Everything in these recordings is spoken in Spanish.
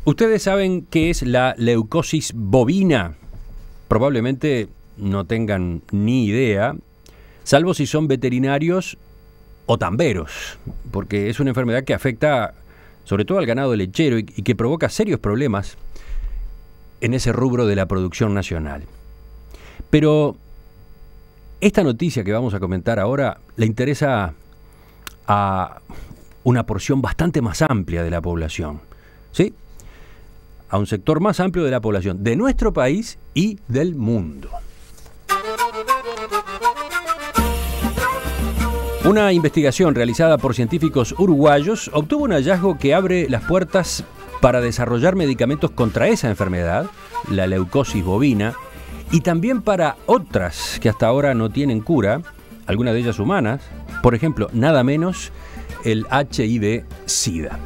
¿Ustedes saben qué es la leucosis bovina? Probablemente no tengan ni idea, salvo si son veterinarios o tamberos, porque es una enfermedad que afecta sobre todo al ganado lechero y que provoca serios problemas en ese rubro de la producción nacional. Pero esta noticia que vamos a comentar ahora le interesa a una porción bastante más amplia de la población, ¿sí? A un sector más amplio de la población de nuestro país y del mundo. Una investigación realizada por científicos uruguayos obtuvo un hallazgo que abre las puertas para desarrollar medicamentos contra esa enfermedad, la leucosis bovina, y también para otras que hasta ahora no tienen cura, algunas de ellas humanas, por ejemplo, nada menos el HIV-Sida.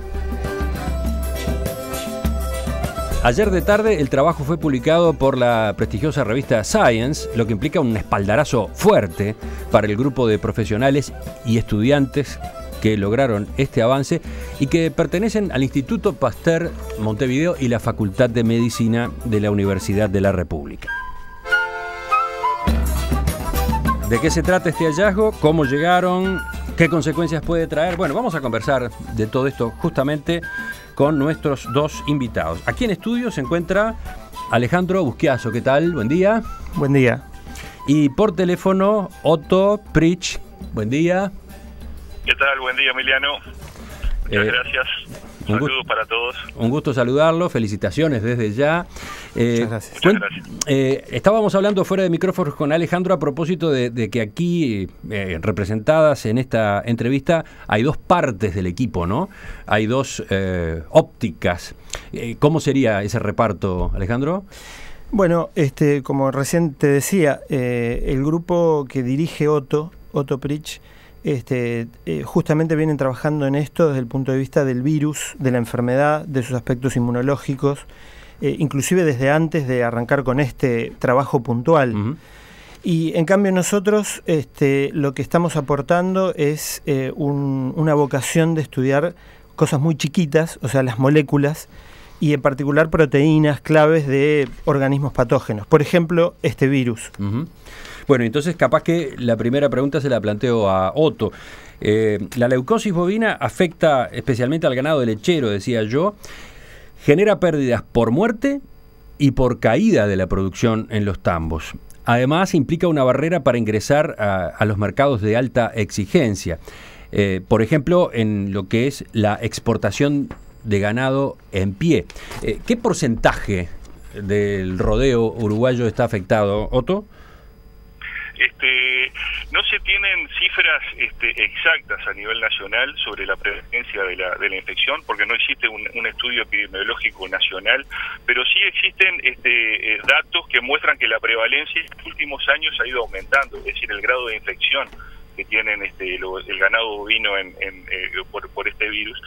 Ayer de tarde el trabajo fue publicado por la prestigiosa revista Science, lo que implica un espaldarazo fuerte para el grupo de profesionales y estudiantes que lograron este avance y que pertenecen al Instituto Pasteur Montevideo y la Facultad de Medicina de la Universidad de la República. ¿De qué se trata este hallazgo? ¿Cómo llegaron? ¿Qué consecuencias puede traer? Bueno, vamos a conversar de todo esto justamente con nuestros dos invitados. Aquí en estudio se encuentra Alejandro Busquiazo. ¿Qué tal? Buen día. Buen día. Y por teléfono, Otto Pritsch. Buen día. ¿Qué tal? Buen día, Emiliano. Muchas gracias. Saludos para todos. Un gusto saludarlo. Felicitaciones desde ya. Muchas gracias. Muchas gracias. Estábamos hablando fuera de micrófonos con Alejandro a propósito de que aquí, representadas en esta entrevista, hay dos partes del equipo, ¿no? Hay dos ópticas. ¿Cómo sería ese reparto, Alejandro? Bueno, como recién te decía, el grupo que dirige Otto Pritsch, justamente vienen trabajando en esto desde el punto de vista del virus, de la enfermedad, de sus aspectos inmunológicos, inclusive desde antes de arrancar con este trabajo puntual. Uh-huh. Y en cambio nosotros lo que estamos aportando es una vocación de estudiar cosas muy chiquitas, o sea, las moléculas, y en particular proteínas claves de organismos patógenos. Por ejemplo, este virus. Uh-huh. Bueno, entonces capaz que la primera pregunta se la planteo a Otto. La leucosis bovina afecta especialmente al ganado lechero, decía yo. Genera pérdidas por muerte y por caída de la producción en los tambos. Además, implica una barrera para ingresar a los mercados de alta exigencia. Por ejemplo, en lo que es la exportación de ganado en pie. ¿Qué porcentaje del rodeo uruguayo está afectado, Otto? No se tienen cifras exactas a nivel nacional sobre la prevalencia de la infección, porque no existe un estudio epidemiológico nacional, pero sí existen datos que muestran que la prevalencia en los últimos años ha ido aumentando, es decir, el grado de infección que tienen el ganado bovino por este virus.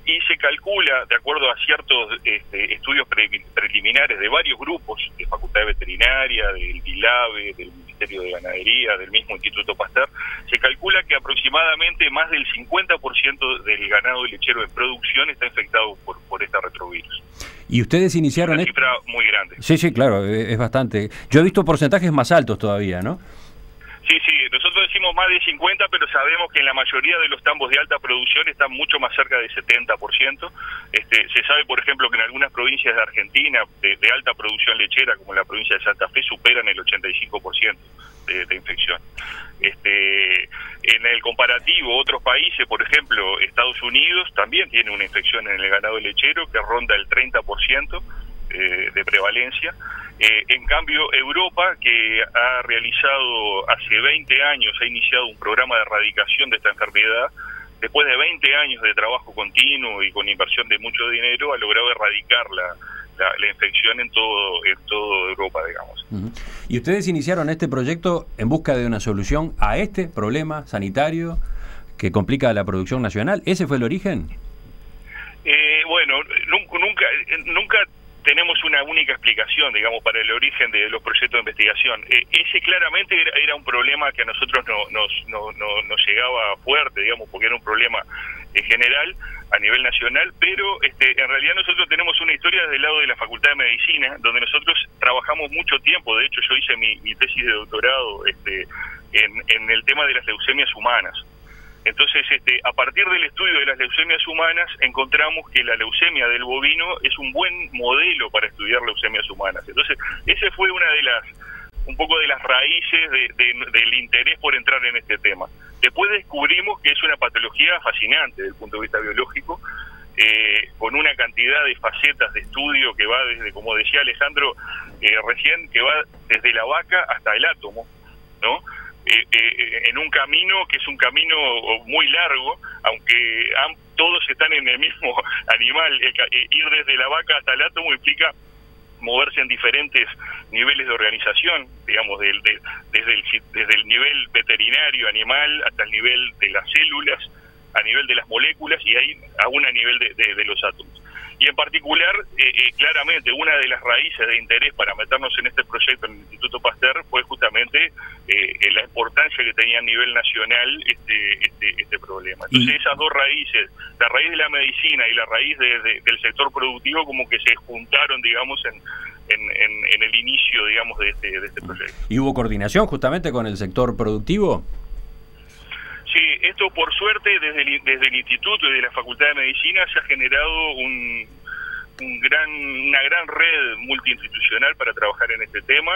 Y se calcula, de acuerdo a ciertos estudios preliminares de varios grupos, de Facultad de Veterinaria, del ILAVE, del Ministerio de Ganadería, del mismo Instituto Pasteur, se calcula que aproximadamente más del 50% del ganado lechero en producción está infectado por este retrovirus. ¿Y ustedes iniciaron una cifra muy grande? Sí, claro, es bastante. Yo he visto porcentajes más altos todavía, ¿no? Sí, nosotros decimos más de 50, pero sabemos que en la mayoría de los tambos de alta producción están mucho más cerca del 70%. Se sabe, por ejemplo, que en algunas provincias de Argentina de alta producción lechera, como la provincia de Santa Fe, superan el 85% de infección. En el comparativo, otros países, por ejemplo, Estados Unidos, también tiene una infección en el ganado lechero que ronda el 30% de prevalencia. En cambio, Europa, que ha realizado hace 20 años, ha iniciado un programa de erradicación de esta enfermedad, después de 20 años de trabajo continuo y con inversión de mucho dinero, ha logrado erradicar la infección en todo Europa, digamos. Uh-huh. ¿Y ustedes iniciaron este proyecto en busca de una solución a este problema sanitario que complica la producción nacional? ¿Ese fue el origen? Bueno, nunca tenemos una única explicación, digamos, para el origen de los proyectos de investigación. Ese claramente era un problema que a nosotros nos llegaba fuerte, digamos, porque era un problema general a nivel nacional, pero en realidad nosotros tenemos una historia desde el lado de la Facultad de Medicina, donde nosotros trabajamos mucho tiempo. De hecho, yo hice mi tesis de doctorado en el tema de las leucemias humanas. Entonces, a partir del estudio de las leucemias humanas, encontramos que la leucemia del bovino es un buen modelo para estudiar leucemias humanas. Entonces, ese fue un poco de las raíces del interés por entrar en este tema. Después descubrimos que es una patología fascinante desde el punto de vista biológico, con una cantidad de facetas de estudio que va desde, como decía Alejandro recién, que va desde la vaca hasta el átomo, ¿no? En un camino que es un camino muy largo, aunque todos están en el mismo animal. Ir desde la vaca hasta el átomo implica moverse en diferentes niveles de organización, digamos, desde el nivel veterinario animal hasta el nivel de las células, a nivel de las moléculas y ahí aún a nivel de los átomos. Y en particular, claramente, una de las raíces de interés para meternos en este proyecto en el Instituto Pasteur fue justamente la importancia que tenía a nivel nacional este problema. Entonces, esas dos raíces, la raíz de la medicina y la raíz del sector productivo, como que se juntaron, digamos, en el inicio, digamos, de este proyecto. ¿Y hubo coordinación justamente con el sector productivo? Sí, esto por suerte desde el Instituto y de la Facultad de Medicina se ha generado una gran red multiinstitucional para trabajar en este tema.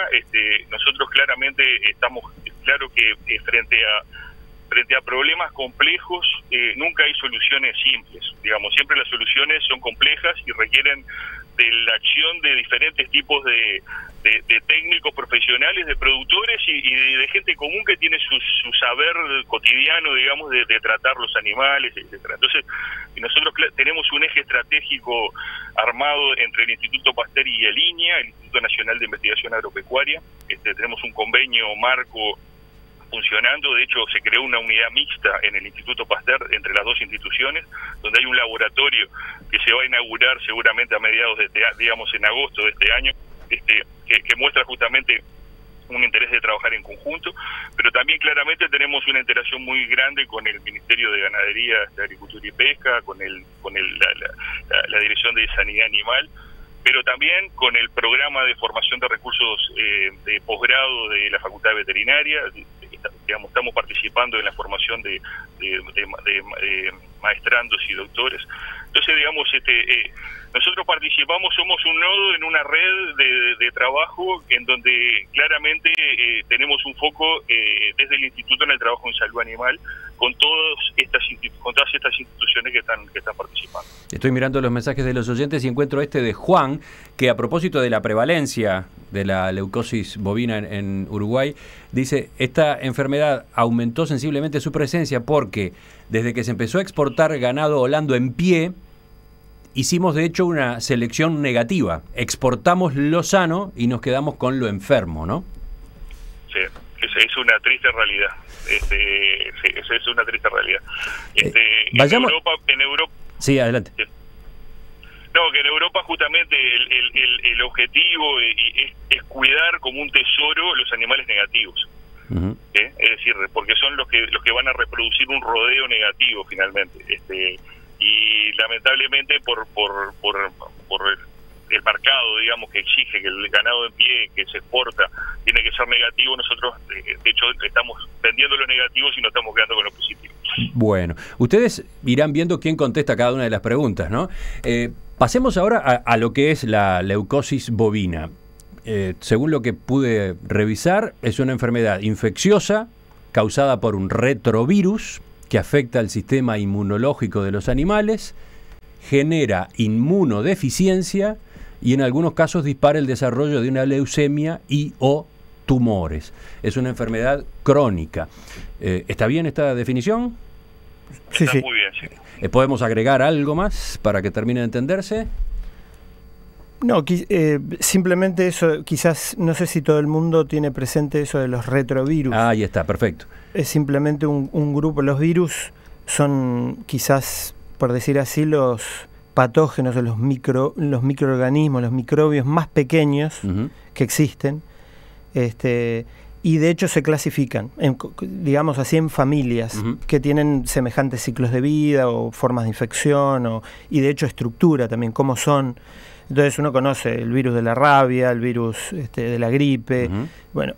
Nosotros claramente estamos claro que frente a problemas complejos nunca hay soluciones simples. Digamos, siempre las soluciones son complejas y requieren de la acción de diferentes tipos de técnicos profesionales, de productores y de gente común que tiene su saber cotidiano, digamos, de tratar los animales, etcétera. Entonces, nosotros tenemos un eje estratégico armado entre el Instituto Pasteur y el INIA, el Instituto Nacional de Investigación Agropecuaria. Tenemos un convenio marco funcionando. De hecho, se creó una unidad mixta en el Instituto Pasteur entre las dos instituciones, donde hay un laboratorio que se va a inaugurar seguramente a mediados digamos en agosto de este año, que muestra justamente un interés de trabajar en conjunto, pero también claramente tenemos una interacción muy grande con el Ministerio de Ganadería, de Agricultura y Pesca, con la Dirección de Sanidad Animal, pero también con el programa de formación de recursos de posgrado de la Facultad de Veterinaria. Digamos, estamos participando en la formación de maestrandos y doctores. Entonces, digamos, nosotros participamos, somos un nodo en una red de trabajo en donde claramente tenemos un foco desde el Instituto en el trabajo en salud animal con todas estas instituciones que están participando. Estoy mirando los mensajes de los oyentes y encuentro de Juan, que a propósito de la prevalencia de la leucosis bovina en Uruguay, dice: esta enfermedad aumentó sensiblemente su presencia porque desde que se empezó a exportar ganado holando en pie, hicimos de hecho una selección negativa. Exportamos lo sano y nos quedamos con lo enfermo, ¿no? Sí, es una triste realidad. Es una triste realidad. Vayamos... En Europa... Sí, adelante. Sí. No, que en Europa justamente el objetivo es cuidar como un tesoro los animales negativos. Uh-huh. Es decir, porque son los que van a reproducir un rodeo negativo finalmente. Y lamentablemente por el mercado, digamos, que exige que el ganado en pie que se exporta tiene que ser negativo, nosotros de hecho estamos vendiendo los negativos y no estamos quedando con los positivos. Bueno, ustedes irán viendo quién contesta cada una de las preguntas, ¿no? Pasemos ahora a lo que es la leucosis bovina. Según lo que pude revisar, es una enfermedad infecciosa causada por un retrovirus que afecta al sistema inmunológico de los animales, genera inmunodeficiencia y en algunos casos dispara el desarrollo de una leucemia y o tumores. Es una enfermedad crónica. ¿Está bien esta definición? Sí, está muy bien, sí. ¿Podemos agregar algo más para que termine de entenderse? No, simplemente eso, quizás, no sé si todo el mundo tiene presente eso de los retrovirus. Ah, ahí está, perfecto. Es simplemente un grupo, los virus son quizás, por decir así, los patógenos o los microorganismos, los microbios más pequeños que existen, y de hecho se clasifican, digamos así, en familias que tienen semejantes ciclos de vida o formas de infección, y de hecho estructura también, cómo son. Entonces uno conoce el virus de la rabia, el virus de la gripe.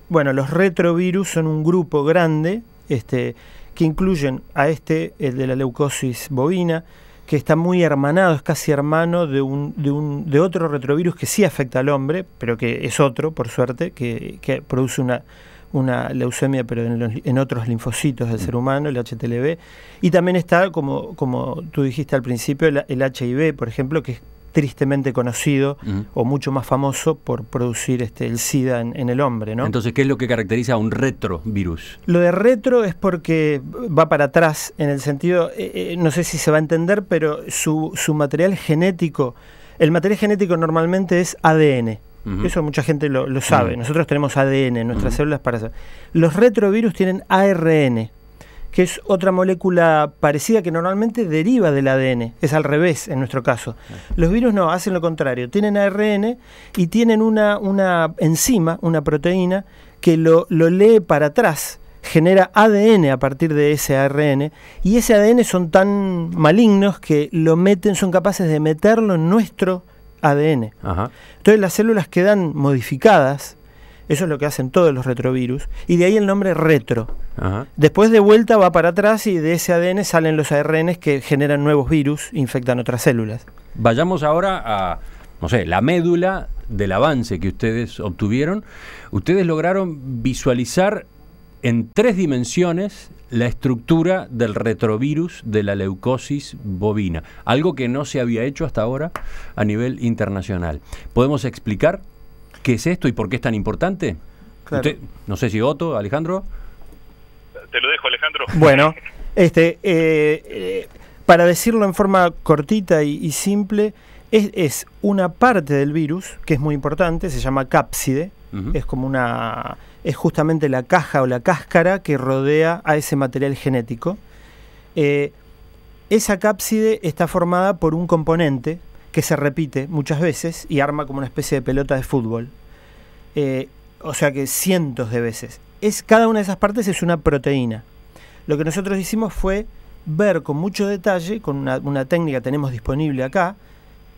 Bueno, los retrovirus son un grupo grande que incluyen a el de la leucosis bovina, que está muy hermanado, es casi hermano de otro retrovirus que sí afecta al hombre, pero que es otro, por suerte, que produce una leucemia, pero en otros linfocitos del ser humano, el HTLV. Y también está, como tú dijiste al principio, el HIV, por ejemplo, que es tristemente conocido o mucho más famoso por producir el SIDA en el hombre, ¿no? Entonces, ¿qué es lo que caracteriza a un retrovirus? Lo de retro es porque va para atrás, en el sentido, no sé si se va a entender, pero su material genético, el material genético normalmente es ADN. Eso mucha gente lo sabe. Nosotros tenemos ADN en nuestras células para hacer. Los retrovirus tienen ARN, que es otra molécula parecida que normalmente deriva del ADN. Es al revés en nuestro caso. Los virus no, hacen lo contrario. Tienen ARN y tienen una enzima, una proteína, que lo lee para atrás, genera ADN a partir de ese ARN, y ese ADN son tan malignos que son capaces de meterlo en nuestro ADN. Entonces las células quedan modificadas. Eso es lo que hacen todos los retrovirus, y de ahí el nombre retro. Después de vuelta va para atrás y de ese ADN salen los ARNs que generan nuevos virus, infectan otras células. Vayamos ahora a, no sé, la médula del avance que ustedes obtuvieron. Ustedes lograron visualizar en 3 dimensiones la estructura del retrovirus de la leucosis bovina, algo que no se había hecho hasta ahora a nivel internacional. ¿Podemos explicar qué es esto y por qué es tan importante? Claro. Usted, no sé si Otto, Alejandro. Te lo dejo, Alejandro. Bueno, para decirlo en forma cortita y simple, es una parte del virus que es muy importante, se llama cápside. Es como es justamente la caja o la cáscara que rodea a ese material genético. Esa cápside está formada por un componente que se repite muchas veces y arma como una especie de pelota de fútbol. O sea que cientos de veces. Cada una de esas partes es una proteína. Lo que nosotros hicimos fue ver con mucho detalle, con una técnica que tenemos disponible acá,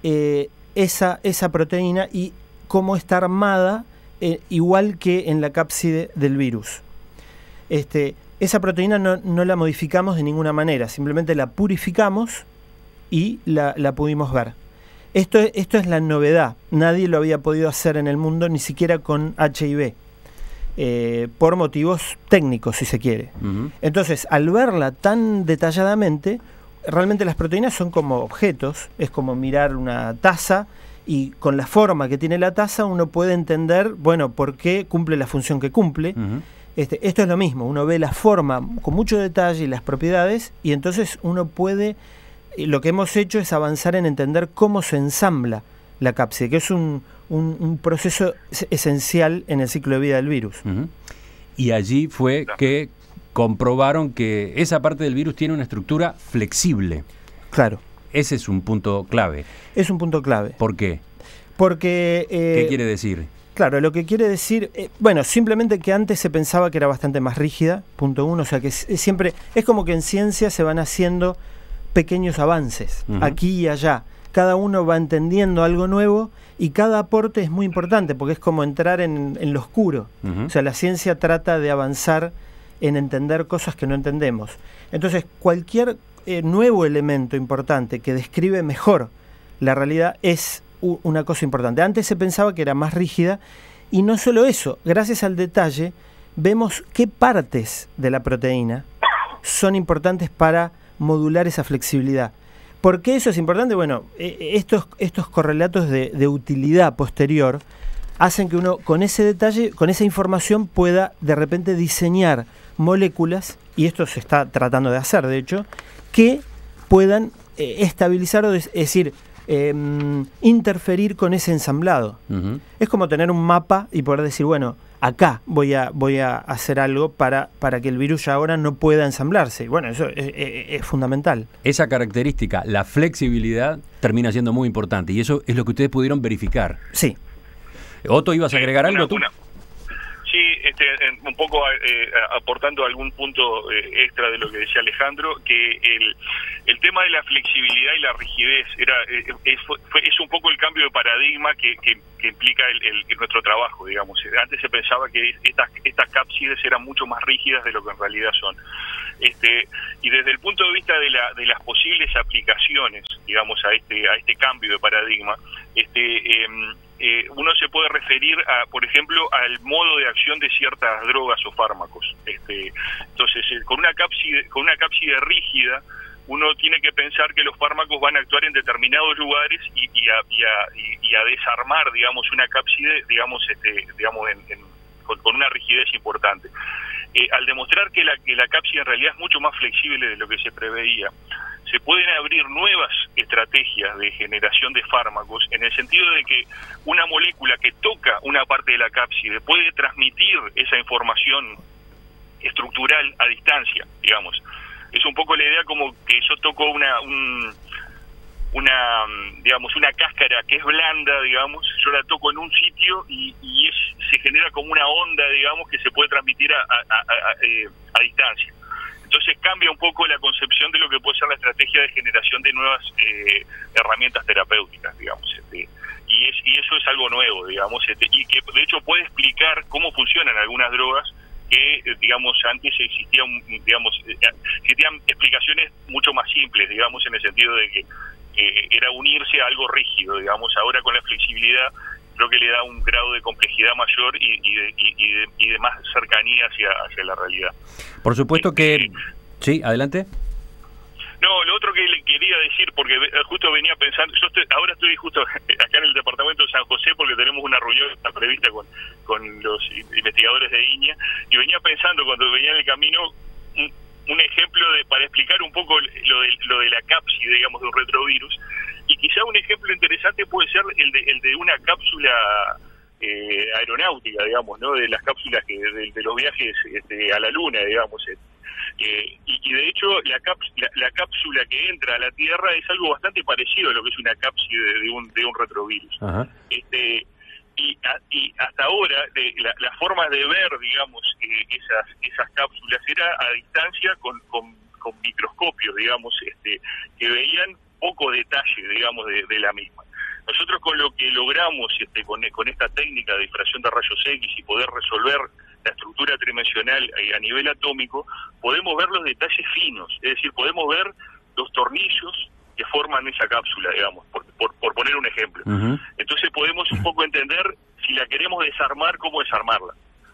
esa proteína y cómo está armada, igual que en la cápside del virus. Esa proteína no la modificamos de ninguna manera, simplemente la purificamos y la pudimos ver. Esto es la novedad. Nadie lo había podido hacer en el mundo, ni siquiera con HIV, por motivos técnicos, si se quiere. Entonces, al verla tan detalladamente, realmente las proteínas son como objetos. Es como mirar una taza y con la forma que tiene la taza uno puede entender, bueno, por qué cumple la función que cumple. Esto es lo mismo. Uno ve la forma con mucho detalle y las propiedades, y entonces uno puede... Lo que hemos hecho es avanzar en entender cómo se ensambla la cápside, que es un proceso esencial en el ciclo de vida del virus. Y allí fue que comprobaron que esa parte del virus tiene una estructura flexible. Claro. Ese es un punto clave. Es un punto clave. ¿Por qué? Porque... ¿Qué quiere decir? Claro, lo que quiere decir... bueno, simplemente que antes se pensaba que era bastante más rígida, punto 1, o sea que siempre... Es como que en ciencia se van haciendo pequeños avances, aquí y allá. Cada uno va entendiendo algo nuevo y cada aporte es muy importante porque es como entrar en lo oscuro. O sea, la ciencia trata de avanzar en entender cosas que no entendemos. Entonces, cualquier nuevo elemento importante que describe mejor la realidad es una cosa importante. Antes se pensaba que era más rígida, y no solo eso, gracias al detalle vemos qué partes de la proteína son importantes para modular esa flexibilidad. ¿Por qué eso es importante? Bueno, estos correlatos de utilidad posterior hacen que uno con ese detalle, con esa información, pueda de repente diseñar moléculas, y esto se está tratando de hacer de hecho, que puedan estabilizar, o es decir, interferir con ese ensamblado. Es como tener un mapa y poder decir, bueno, acá voy a hacer algo para que el virus ya ahora no pueda ensamblarse. Bueno, eso es fundamental. Esa característica, la flexibilidad, termina siendo muy importante, y eso es lo que ustedes pudieron verificar. Sí. Otto, ¿ibas a agregar algo tú? Sí, un poco aportando algún punto extra de lo que decía Alejandro, que el tema de la flexibilidad y la rigidez es un poco el cambio de paradigma que implica nuestro trabajo, digamos. Antes se pensaba que estas cápsides eran mucho más rígidas de lo que en realidad son. Y desde el punto de vista de las posibles aplicaciones, digamos, a este cambio de paradigma, uno se puede referir por ejemplo, al modo de acción de ciertas drogas o fármacos. Entonces, con una cápside rígida, uno tiene que pensar que los fármacos van a actuar en determinados lugares y a desarmar, digamos, una cápside, digamos, con una rigidez importante. Al demostrar que la cápside en realidad es mucho más flexible de lo que se preveía, se pueden abrir nuevas estrategias de generación de fármacos, en el sentido de que una molécula que toca una parte de la cápside puede transmitir esa información estructural a distancia, digamos. Es un poco la idea como que yo toco una cáscara que es blanda, digamos, yo la toco en un sitio y se genera como una onda, digamos, que se puede transmitir a distancia. Entonces cambia un poco la concepción de lo que puede ser la estrategia de generación de nuevas herramientas terapéuticas, digamos. Y eso es algo nuevo, digamos, y que de hecho puede explicar cómo funcionan algunas drogas que, digamos, antes existían explicaciones mucho más simples, digamos, en el sentido de que era unirse a algo rígido, digamos. Ahora con la flexibilidad creo que le da un grado de complejidad mayor y de más cercanía hacia la realidad. Por supuesto que... Sí, adelante. No, lo otro que le quería decir, porque justo venía pensando, ahora estoy justo acá en el departamento de San José porque tenemos una reunión prevista con los investigadores de INIA, y venía pensando cuando venía en el camino un ejemplo para explicar un poco lo de la cápside, digamos, de un retrovirus, y quizá un ejemplo interesante puede ser el de una cápsula aeronáutica, digamos, ¿no? De las cápsulas de los viajes a la Luna, digamos. Y de hecho la cápsula que entra a la Tierra es algo bastante parecido a lo que es una cápside de un retrovirus. Ajá. Y hasta ahora la forma de ver, digamos, esas cápsulas era a distancia con microscopios, digamos, que veían poco detalle, digamos, de la misma. Nosotros con lo que logramos con esta técnica de difracción de rayos X y poder resolver la estructura tridimensional a nivel atómico, podemos ver los detalles finos, es decir, podemos ver los tornillos que forman esa cápsula, digamos, por poner un ejemplo. Uh-huh. Entonces podemos un poco entender, si la queremos desarmar, cómo desarmarla,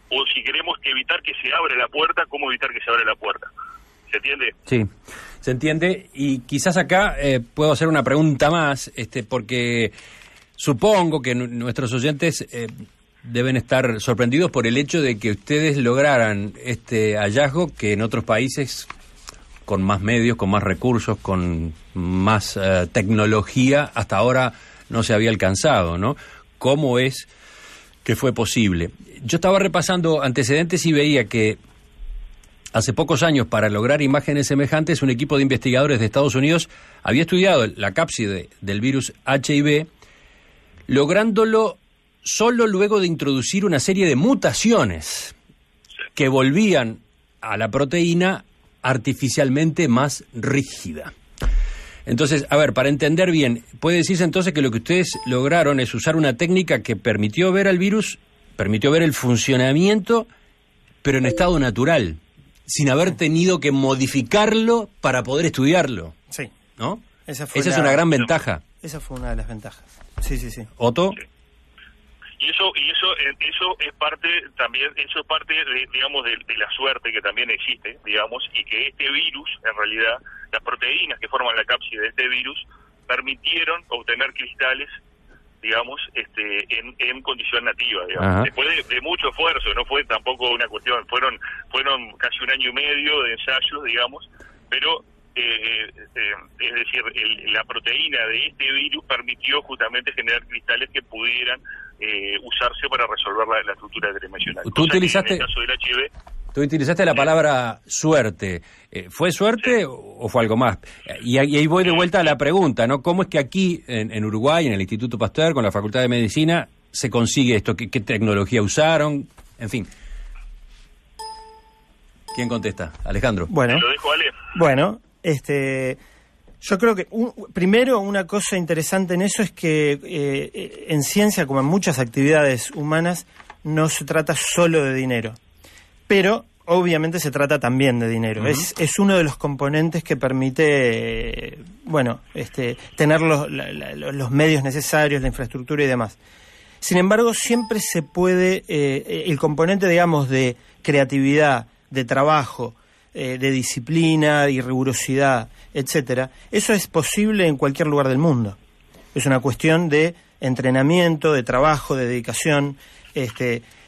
o si queremos evitar que se abra la puerta, cómo evitar que se abra la puerta. ¿Se entiende? Sí, se entiende, y quizás acá puedo hacer una pregunta más, porque supongo que nuestros oyentes deben estar sorprendidos por el hecho de que ustedes lograran este hallazgo que en otros países con más medios, con más recursos, con más tecnología, hasta ahora no se había alcanzado, ¿no? ¿Cómo es que fue posible? Yo estaba repasando antecedentes y veía que hace pocos años, para lograr imágenes semejantes, un equipo de investigadores de Estados Unidos había estudiado la cápside del virus HIV, lográndolo solo luego de introducir una serie de mutaciones que volvían a la proteína artificialmente más rígida. Entonces, a ver, para entender bien, puede decirse entonces que lo que ustedes lograron es usar una técnica que permitió ver al virus, permitió ver el funcionamiento, pero en estado natural, sin haber tenido que modificarlo para poder estudiarlo. Sí. ¿No? Esa es una gran ventaja. Esa fue una de las ventajas. Sí. ¿Otto? Sí. Y eso es parte también, eso es parte de la suerte que también existe, digamos, y que este virus, en realidad, las proteínas que forman la cápside de este virus permitieron obtener cristales, digamos, en condición nativa, digamos. Ajá. Después de mucho esfuerzo, no fue tampoco una cuestión, fueron casi 1 año y medio de ensayos, digamos, pero es decir, la proteína de este virus permitió justamente generar cristales que pudieran usarse para resolver la estructura tridimensional. Tú utilizaste, en el caso del HIV, tú utilizaste la palabra suerte. ¿Fue suerte o fue algo más? Y ahí voy de vuelta a la pregunta, ¿no? ¿Cómo es que aquí, en Uruguay, en el Instituto Pasteur, con la Facultad de Medicina, se consigue esto? ¿Qué tecnología usaron? En fin. ¿Quién contesta? Alejandro. Bueno, lo dejo, Ale. Bueno, yo creo que primero una cosa interesante en eso es que en ciencia, como en muchas actividades humanas, no se trata solo de dinero, pero obviamente se trata también de dinero. Uh-huh. Es uno de los componentes que permite, tener los medios necesarios, la infraestructura y demás. Sin embargo, siempre se puede, el componente, digamos, de creatividad, de trabajo, de disciplina y rigurosidad, etcétera, eso es posible en cualquier lugar del mundo. Es una cuestión de entrenamiento, de trabajo, de dedicación.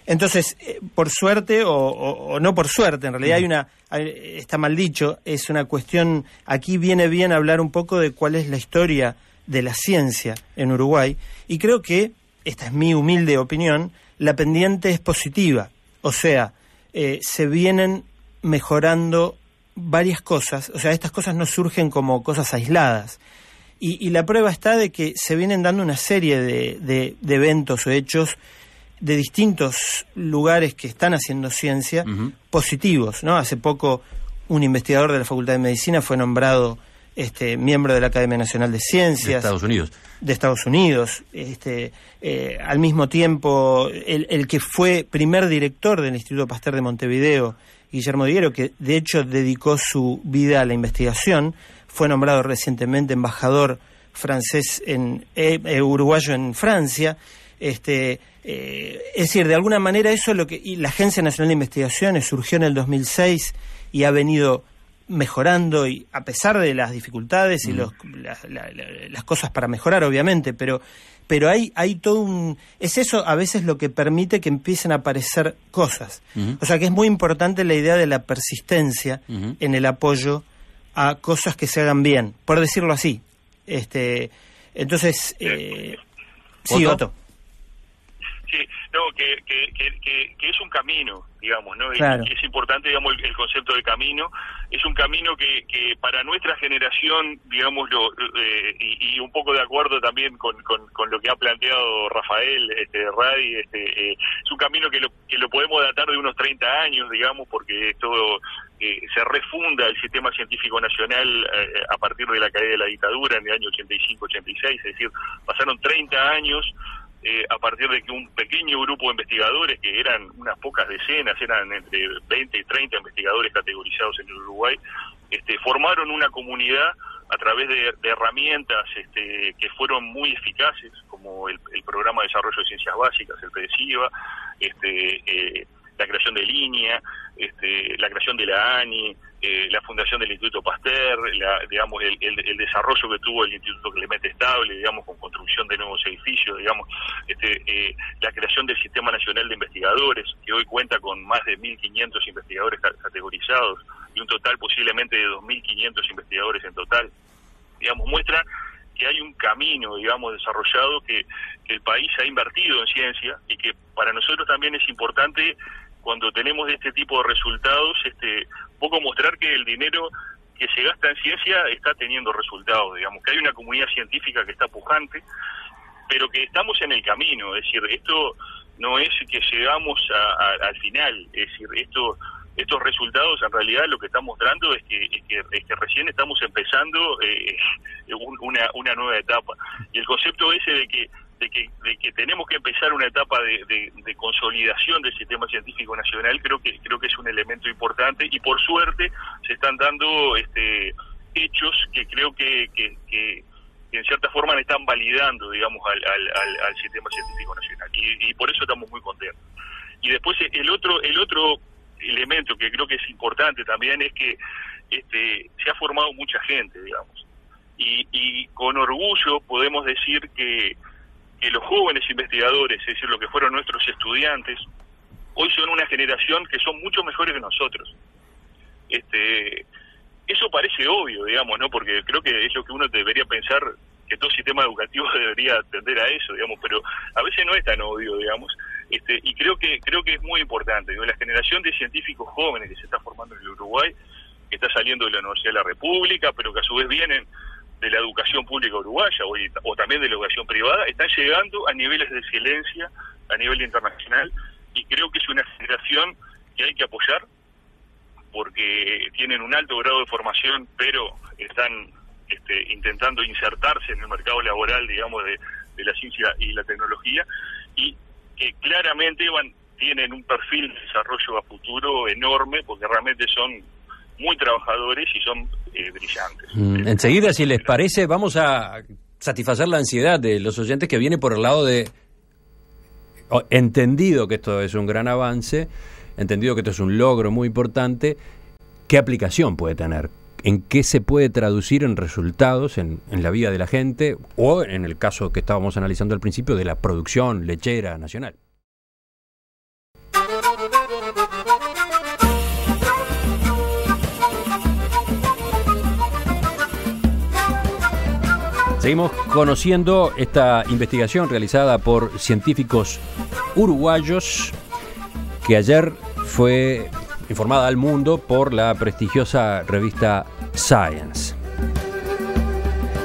Entonces, por suerte o no por suerte, en realidad está mal dicho, es una cuestión, aquí viene bien hablar un poco de cuál es la historia de la ciencia en Uruguay, y creo que, esta es mi humilde opinión, la pendiente es positiva, o sea, se vienen mejorando varias cosas, o sea, estas cosas no surgen como cosas aisladas, y la prueba está de que se vienen dando una serie de eventos o hechos de distintos lugares que están haciendo ciencia, uh-huh, positivos, ¿no? Hace poco un investigador de la Facultad de Medicina fue nombrado miembro de la Academia Nacional de Ciencias de Estados Unidos. Al mismo tiempo, el que fue primer director del Instituto Pasteur de Montevideo, Guillermo Diguero, que de hecho dedicó su vida a la investigación, fue nombrado recientemente embajador francés uruguayo en Francia. Es decir, de alguna manera eso es lo que... Y la Agencia Nacional de Investigaciones surgió en el 2006 y ha venido mejorando, y a pesar de las dificultades y las cosas para mejorar, obviamente, pero hay todo un... Es eso a veces lo que permite que empiecen a aparecer cosas. Uh-huh. O sea que es muy importante la idea de la persistencia, uh-huh, en el apoyo a cosas que se hagan bien, por decirlo así. Entonces... sí, Otto. Sí, no, que es un camino, digamos, ¿no? Claro. Es importante, digamos, el concepto de camino. Es un camino que para nuestra generación, digamos, y un poco de acuerdo también con lo que ha planteado Rafael, Radi, es un camino que lo podemos datar de unos 30 años, digamos, porque esto se refunda el sistema científico nacional a partir de la caída de la dictadura en el año 85-86, es decir, pasaron 30 años a partir de que un pequeño grupo de investigadores, que eran unas pocas decenas, eran entre 20 y 30 investigadores categorizados en el Uruguay, formaron una comunidad a través de herramientas que fueron muy eficaces, como el Programa de Desarrollo de Ciencias Básicas, el PDCIVA, la creación de línea, la creación de la ANI, la fundación del Instituto Pasteur, digamos el desarrollo que tuvo el Instituto Clemente Estable, digamos, con construcción de nuevos edificios, digamos, la creación del Sistema Nacional de Investigadores, que hoy cuenta con más de 1.500 investigadores categorizados y un total posiblemente de 2.500 investigadores en total, digamos, muestra que hay un camino, digamos, desarrollado que el país ha invertido en ciencia, y que para nosotros también es importante, cuando tenemos este tipo de resultados, poco mostrar que el dinero que se gasta en ciencia está teniendo resultados, digamos, que hay una comunidad científica que está pujante, pero que estamos en el camino. Es decir, esto no es que llegamos al final, es decir, estos resultados en realidad lo que están mostrando es que recién estamos empezando una nueva etapa, y el concepto ese de que tenemos que empezar una etapa de consolidación del sistema científico nacional, creo que es un elemento importante, y por suerte se están dando hechos que creo que en cierta forma están validando, digamos, al sistema científico nacional, y por eso estamos muy contentos. Y después el otro elemento que creo que es importante también es que se ha formado mucha gente, digamos, y con orgullo podemos decir que los jóvenes investigadores, es decir, lo que fueron nuestros estudiantes, hoy son una generación que son mucho mejores que nosotros. Eso parece obvio, digamos, ¿no? Porque creo que es lo que uno debería pensar que todo sistema educativo debería atender a eso, digamos, pero a veces no es tan obvio, digamos, y creo que es muy importante, digo, la generación de científicos jóvenes que se está formando en el Uruguay, que está saliendo de la Universidad de la República, pero que a su vez vienen de la educación pública uruguaya o también de la educación privada, están llegando a niveles de excelencia a nivel internacional, y creo que es una generación que hay que apoyar porque tienen un alto grado de formación, pero están intentando insertarse en el mercado laboral, digamos, de la ciencia y la tecnología, y que claramente tienen un perfil de desarrollo a futuro enorme, porque realmente son muy trabajadores y son brillantes. Enseguida, si les parece, vamos a satisfacer la ansiedad de los oyentes, que viene por el lado de, entendido que esto es un gran avance, entendido que esto es un logro muy importante, ¿qué aplicación puede tener? ¿En qué se puede traducir en resultados en la vida de la gente, o en el caso que estábamos analizando al principio, de la producción lechera nacional? Seguimos conociendo esta investigación realizada por científicos uruguayos, que ayer fue informada al mundo por la prestigiosa revista Science.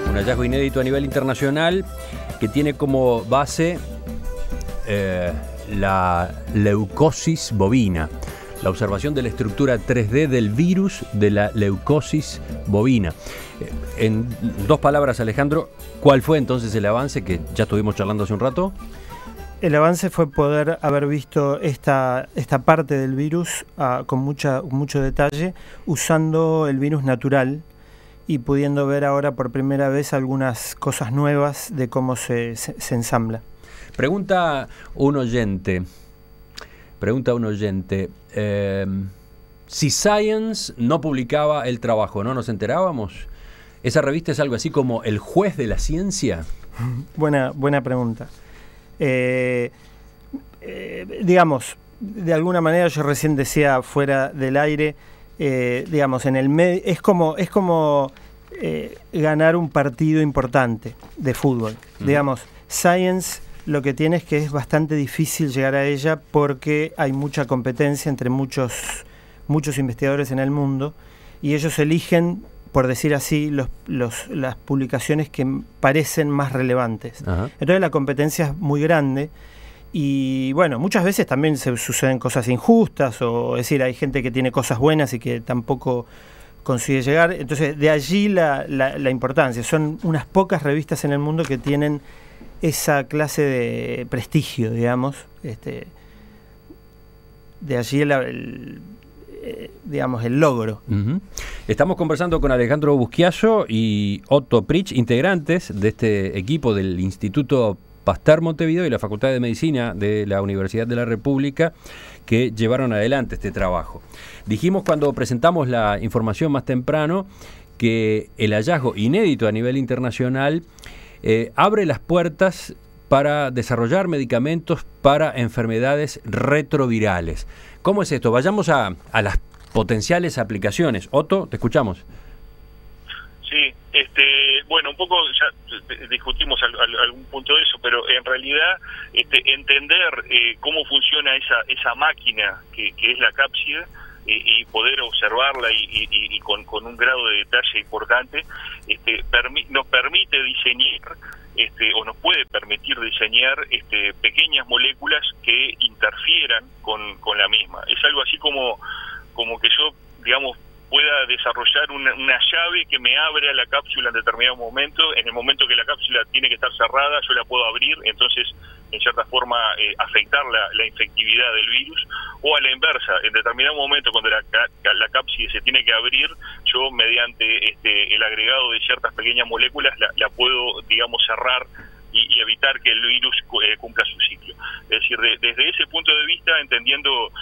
Un hallazgo inédito a nivel internacional que tiene como base la leucosis bovina, la observación de la estructura 3D del virus de la leucosis bovina. En dos palabras, Alejandro, ¿cuál fue entonces el avance que ya estuvimos charlando hace un rato? El avance fue poder haber visto esta parte del virus con mucho detalle, usando el virus natural y pudiendo ver ahora por primera vez algunas cosas nuevas de cómo se ensambla. Pregunta un oyente, si Science no publicaba el trabajo, ¿no nos enterábamos? ¿Esa revista es algo así como el juez de la ciencia? Buena pregunta. Digamos, de alguna manera, yo recién decía fuera del aire, digamos, en el medio es como ganar un partido importante de fútbol. Digamos, Science lo que tiene es que es bastante difícil llegar a ella porque hay mucha competencia entre muchos investigadores en el mundo, y ellos eligen, por decir así, las publicaciones que parecen más relevantes. Ajá. Entonces la competencia es muy grande y, bueno, muchas veces también se suceden cosas injustas, o es decir, hay gente que tiene cosas buenas y que tampoco consigue llegar. Entonces, de allí la importancia. Son unas pocas revistas en el mundo que tienen esa clase de prestigio, digamos. De allí digamos, el logro. Uh-huh. Estamos conversando con Alejandro Busquiazo y Otto Pritsch, integrantes de este equipo del Instituto Pasteur Montevideo y la Facultad de Medicina de la Universidad de la República, que llevaron adelante este trabajo. Dijimos cuando presentamos la información más temprano que el hallazgo inédito a nivel internacional abre las puertas para desarrollar medicamentos para enfermedades retrovirales. ¿Cómo es esto? Vayamos a las potenciales aplicaciones. Otto, te escuchamos. Sí, bueno, un poco ya discutimos algún punto de eso, pero en realidad entender cómo funciona esa máquina que es la cápside, y poder observarla y con un grado de detalle importante, nos permite diseñar, o nos puede permitir diseñar pequeñas moléculas que interfieran con la misma. Es algo así como que yo, digamos, pueda desarrollar una llave que me abre a la cápsula en determinado momento. En el momento que la cápsula tiene que estar cerrada, yo la puedo abrir, entonces en cierta forma afectar la infectividad del virus, o a la inversa, en determinado momento cuando la cápside se tiene que abrir, yo mediante el agregado de ciertas pequeñas moléculas la puedo, digamos, cerrar y evitar que el virus cumpla su ciclo. Es decir, desde ese punto de vista, entendiendo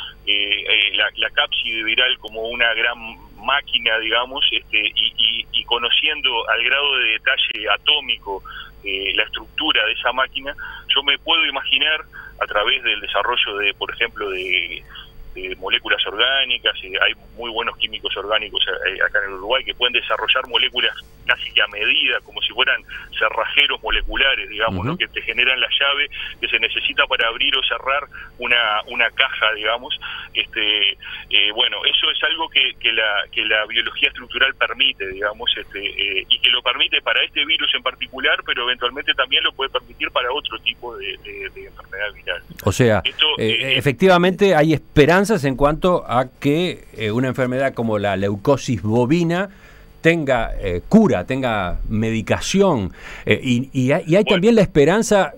la cápside viral como una gran máquina, digamos, y conociendo al grado de detalle atómico la estructura de esa máquina, yo me puedo imaginar, a través del desarrollo de, por ejemplo, de moléculas orgánicas, hay muy buenos químicos orgánicos acá en el Uruguay que pueden desarrollar moléculas casi que a medida, como si fueran cerrajeros moleculares, digamos, ¿no? Que te generan la llave que se necesita para abrir o cerrar una caja, digamos. Bueno, eso es algo que la biología estructural permite, digamos, y que lo permite para este virus en particular, pero eventualmente también lo puede permitir para otro tipo de enfermedad viral. O sea, efectivamente hay esperanzas en cuanto a que una enfermedad como la leucosis bovina tenga cura, tenga medicación, y hay también la esperanza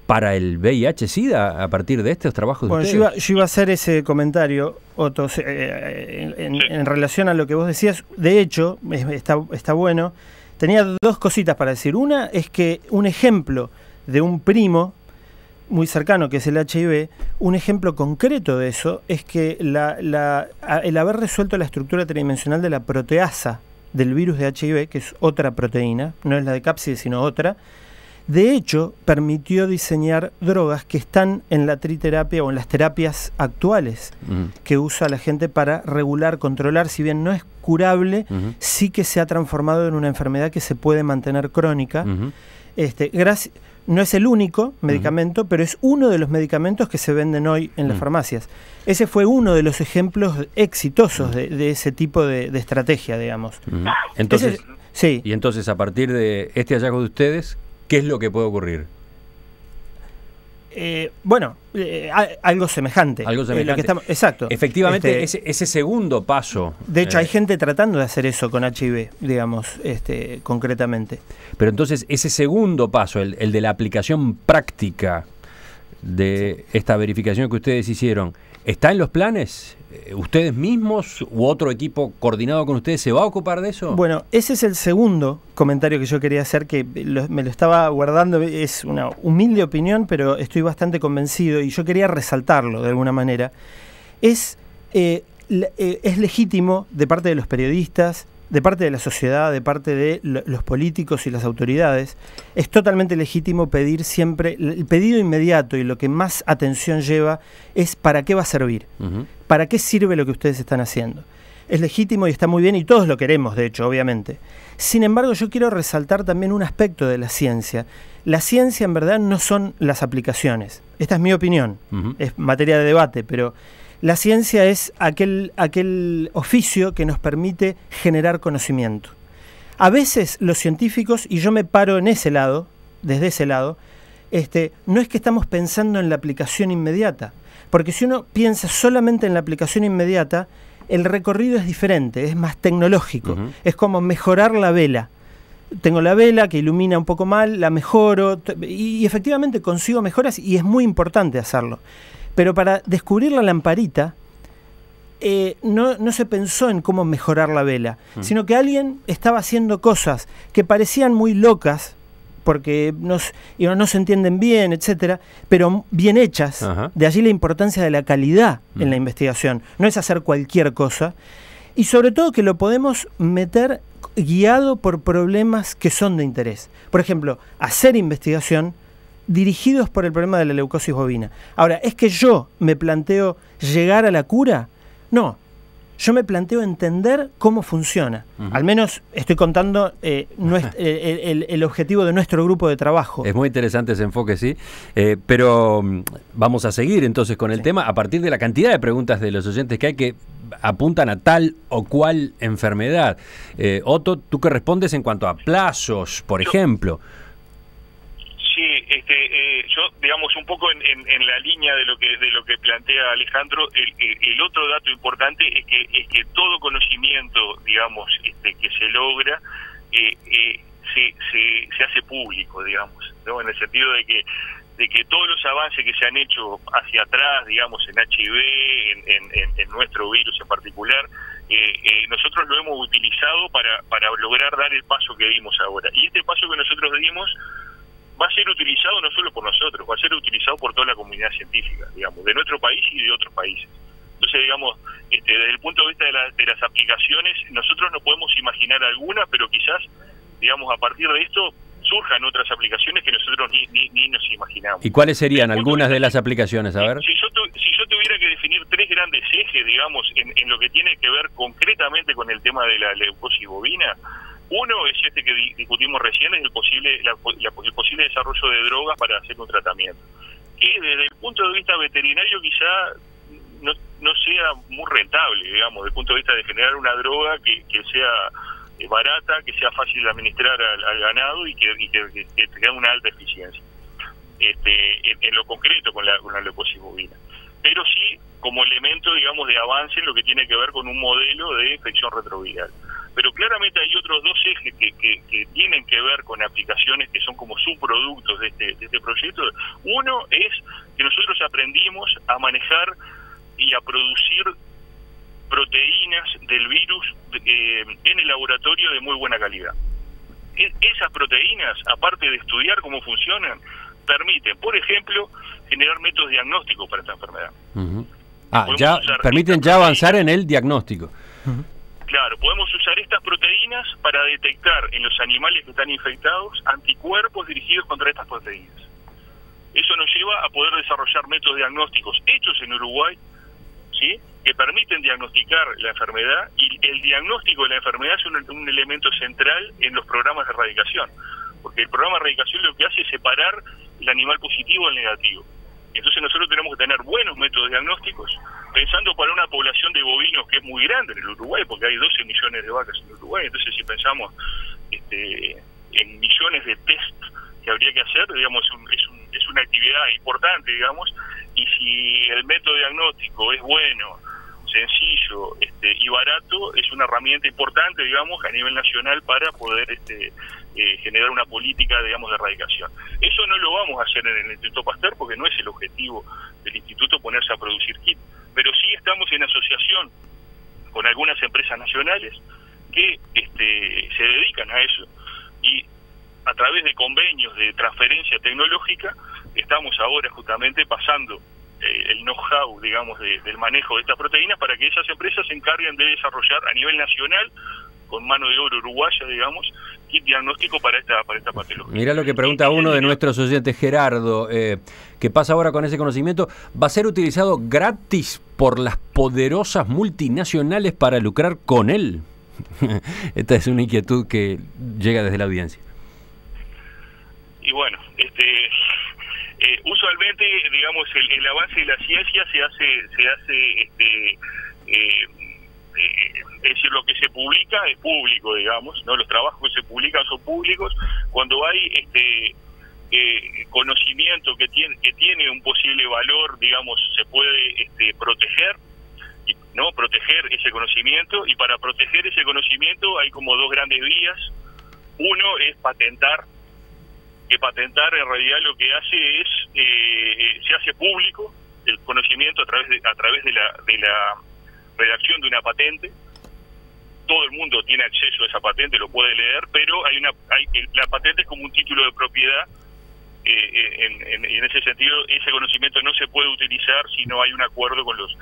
para el VIH-Sida a partir de estos trabajos de ustedes. Yo iba a hacer ese comentario, Otto, en relación a lo que vos decías. De hecho, está bueno. Tenía dos cositas para decir. Una es que un ejemplo de un primo muy cercano, que es el HIV, un ejemplo concreto de eso es que el haber resuelto la estructura tridimensional de la proteasa del virus de HIV, que es otra proteína, no es la de cápside, sino otra, de hecho, permitió diseñar drogas que están en la triterapia o en las terapias actuales que usa la gente para regular, controlar. Si bien no es curable, sí que se ha transformado en una enfermedad que se puede mantener crónica. No es el único medicamento, pero es uno de los medicamentos que se venden hoy en las farmacias. Ese fue uno de los ejemplos exitosos de ese tipo de estrategia, digamos. Entonces, sí. Y entonces, a partir de este hallazgo de ustedes, ¿qué es lo que puede ocurrir? Algo semejante. Algo semejante. Exacto. Efectivamente, ese segundo paso. De hecho, hay gente tratando de hacer eso con HIV, digamos, concretamente. Pero entonces, ese segundo paso, el de la aplicación práctica de esta verificación que ustedes hicieron, ¿está en los planes? ¿Ustedes mismos u otro equipo coordinado con ustedes se va a ocupar de eso? Bueno, ese es el segundo comentario que yo quería hacer, que me lo estaba guardando. Es una humilde opinión, pero estoy bastante convencido y yo quería resaltarlo de alguna manera. Es legítimo de parte de los periodistas, de parte de la sociedad, de parte de los políticos y las autoridades, es totalmente legítimo pedir siempre, el pedido inmediato y lo que más atención lleva es ¿para qué va a servir? ¿Para qué sirve lo que ustedes están haciendo? Es legítimo y está muy bien y todos lo queremos, de hecho, obviamente. Sin embargo, yo quiero resaltar también un aspecto de la ciencia. La ciencia en verdad no son las aplicaciones. Esta es mi opinión, es materia de debate, pero la ciencia es aquel oficio que nos permite generar conocimiento. A veces los científicos, y yo me paro en ese lado, desde ese lado, no es que estamos pensando en la aplicación inmediata, porque si uno piensa solamente en la aplicación inmediata, el recorrido es diferente, es más tecnológico, es como mejorar la vela. Tengo la vela que ilumina un poco mal, la mejoro, y efectivamente consigo mejoras y es muy importante hacerlo. Pero para descubrir la lamparita, no se pensó en cómo mejorar la vela, sino que alguien estaba haciendo cosas que parecían muy locas, porque no se entienden bien, etcétera, pero bien hechas. De allí la importancia de la calidad en la investigación. No es hacer cualquier cosa. Y sobre todo que lo podemos meter guiado por problemas que son de interés. Por ejemplo, hacer investigación dirigidos por el problema de la leucosis bovina. Ahora, ¿es que yo me planteo llegar a la cura? No, yo me planteo entender cómo funciona. Al menos estoy contando el objetivo de nuestro grupo de trabajo. Es muy interesante ese enfoque, sí. Pero vamos a seguir entonces con el tema a partir de la cantidad de preguntas de los oyentes que hay que apuntan a tal o cual enfermedad. Otto, ¿tú qué respondes en cuanto a plazos, por ejemplo? Sí, yo, digamos, un poco en la línea de lo que plantea Alejandro, el otro dato importante es que todo conocimiento, digamos, que se logra, se hace público, digamos, ¿no? En el sentido de que todos los avances que se han hecho hacia atrás, digamos, en HIV, en nuestro virus en particular, nosotros lo hemos utilizado para lograr dar el paso que dimos ahora. Y este paso que nosotros dimos va a ser utilizado no solo por nosotros, va a ser utilizado por toda la comunidad científica, digamos, de nuestro país y de otros países. Entonces, digamos, desde el punto de vista de las aplicaciones, nosotros no podemos imaginar alguna, pero quizás, digamos, a partir de esto surjan otras aplicaciones que nosotros ni nos imaginamos. ¿Y cuáles serían algunas de las aplicaciones? A ver. Si yo tuviera que definir tres grandes ejes, digamos, en lo que tiene que ver concretamente con el tema de la leucosis bovina. Uno es este que discutimos recién, es el posible desarrollo de drogas para hacer un tratamiento, que desde el punto de vista veterinario quizá no sea muy rentable, digamos, desde el punto de vista de generar una droga que sea barata, que sea fácil de administrar al ganado y que tenga una alta eficiencia en lo concreto con la leucosis bovina. Pero sí como elemento, digamos, de avance en lo que tiene que ver con un modelo de infección retroviral. Pero claramente hay otros dos ejes que tienen que ver con aplicaciones que son como subproductos de este proyecto. Uno es que nosotros aprendimos a manejar y a producir proteínas del virus en el laboratorio de muy buena calidad. Esas proteínas, aparte de estudiar cómo funcionan, permiten, por ejemplo, generar métodos diagnósticos para esta enfermedad. Permiten ya avanzar en el diagnóstico. Claro, podemos usar estas proteínas para detectar en los animales que están infectados anticuerpos dirigidos contra estas proteínas. Eso nos lleva a poder desarrollar métodos diagnósticos hechos en Uruguay, ¿sí?, que permiten diagnosticar la enfermedad, y el diagnóstico de la enfermedad es un elemento central en los programas de erradicación, porque el programa de erradicación lo que hace es separar el animal positivo del negativo. Entonces nosotros tenemos que tener buenos métodos diagnósticos, pensando para una población de bovinos que es muy grande en el Uruguay, porque hay 12 millones de vacas en el Uruguay. Entonces si pensamos en millones de test que habría que hacer, digamos, es una actividad importante, digamos, y si el método diagnóstico es bueno, sencillo y barato, es una herramienta importante, digamos, a nivel nacional para poder generar una política, digamos, de erradicación. Eso no lo vamos a hacer en el Instituto Pasteur porque no es el objetivo del instituto ponerse a producir kit, pero sí estamos en asociación con algunas empresas nacionales que se dedican a eso, y a través de convenios de transferencia tecnológica estamos ahora justamente pasando el know-how, digamos, del manejo de estas proteínas para que esas empresas se encarguen de desarrollar a nivel nacional, con mano de obra uruguaya, digamos, kit diagnóstico para esta patología. Mirá lo que pregunta uno de nuestros oyentes, Gerardo, ¿qué pasa ahora con ese conocimiento? ¿Va a ser utilizado gratis por las poderosas multinacionales para lucrar con él? Esta es una inquietud que llega desde la audiencia. Y bueno, usualmente, digamos, el avance de la ciencia se hace es decir, lo que se publica es público, digamos, ¿no? Los trabajos que se publican son públicos. Cuando hay conocimiento que tiene un posible valor, digamos, se puede proteger ese conocimiento, y para proteger ese conocimiento hay como dos grandes vías. Uno es patentar, que patentar en realidad lo que hace es se hace público el conocimiento a través de la redacción de una patente. Todo el mundo tiene acceso a esa patente, lo puede leer, pero la patente es como un título de propiedad, y en ese sentido ese conocimiento no se puede utilizar si no hay un acuerdo con los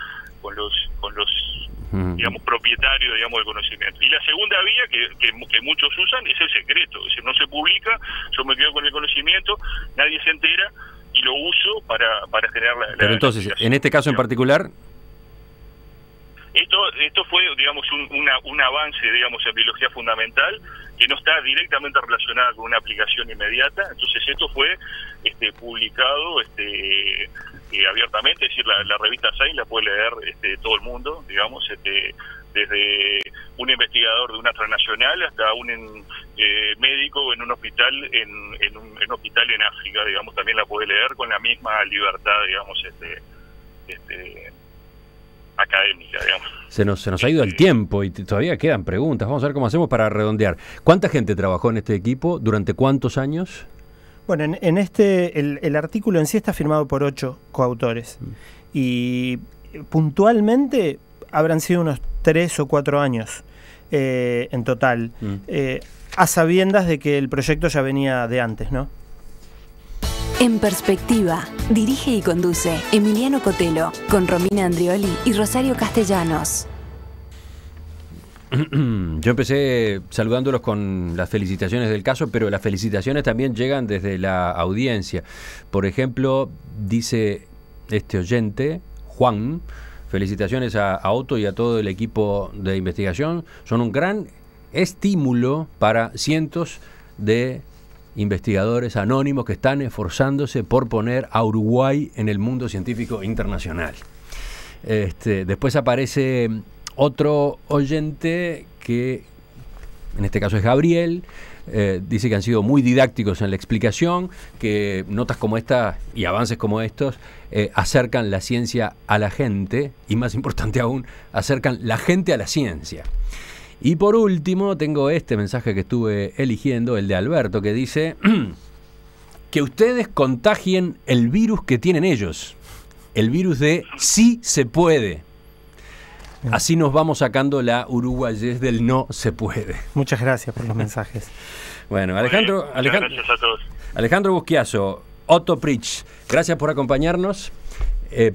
digamos, propietarios, digamos, del conocimiento. Y la segunda vía que muchos usan es el secreto, es decir, no se publica, yo me quedo con el conocimiento, nadie se entera y lo uso para generar la... Pero entonces, en este caso en particular... Esto fue, digamos, un avance, digamos, en biología fundamental que no está directamente relacionada con una aplicación inmediata. Entonces esto fue publicado abiertamente, es decir, la revista Science la puede leer todo el mundo, digamos, desde un investigador de una transnacional hasta un médico en un hospital en un hospital en África, digamos, también la puede leer con la misma libertad, digamos, académica, digamos. Se nos ha ido el tiempo y todavía quedan preguntas. Vamos a ver cómo hacemos para redondear. ¿Cuánta gente trabajó en este equipo? ¿Durante cuántos años? Bueno, el artículo en sí está firmado por 8 coautores y puntualmente habrán sido unos 3 o 4 años en total, a sabiendas de que el proyecto ya venía de antes, ¿no? En Perspectiva, dirige y conduce Emiliano Cotelo, con Romina Andrioli y Rosario Castellanos. Yo empecé saludándolos con las felicitaciones del caso, pero las felicitaciones también llegan desde la audiencia. Por ejemplo, dice este oyente, Juan, felicitaciones a Otto y a todo el equipo de investigación. Son un gran estímulo para cientos de investigadores anónimos que están esforzándose por poner a Uruguay en el mundo científico internacional. Después aparece otro oyente que, en este caso es Gabriel, dice que han sido muy didácticos en la explicación, que notas como esta y avances como estos acercan la ciencia a la gente, y más importante aún, acercan la gente a la ciencia. Y por último, tengo este mensaje que estuve eligiendo, el de Alberto, que dice que ustedes contagien el virus que tienen ellos, el virus de sí se puede. Así nos vamos sacando la uruguayés del no se puede. Muchas gracias por los mensajes. Bueno, Alejandro Gracias a todos. Alejandro Busquiazo, Otto Pritch, gracias por acompañarnos.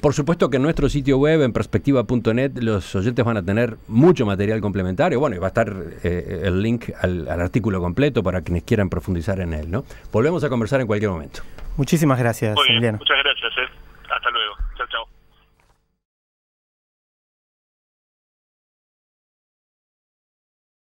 Por supuesto que en nuestro sitio web, en perspectiva.net, los oyentes van a tener mucho material complementario. Bueno, y va a estar el link al artículo completo para quienes quieran profundizar en él, ¿no? Volvemos a conversar en cualquier momento. Muchísimas gracias, Muy bien, Emiliano. muchas gracias.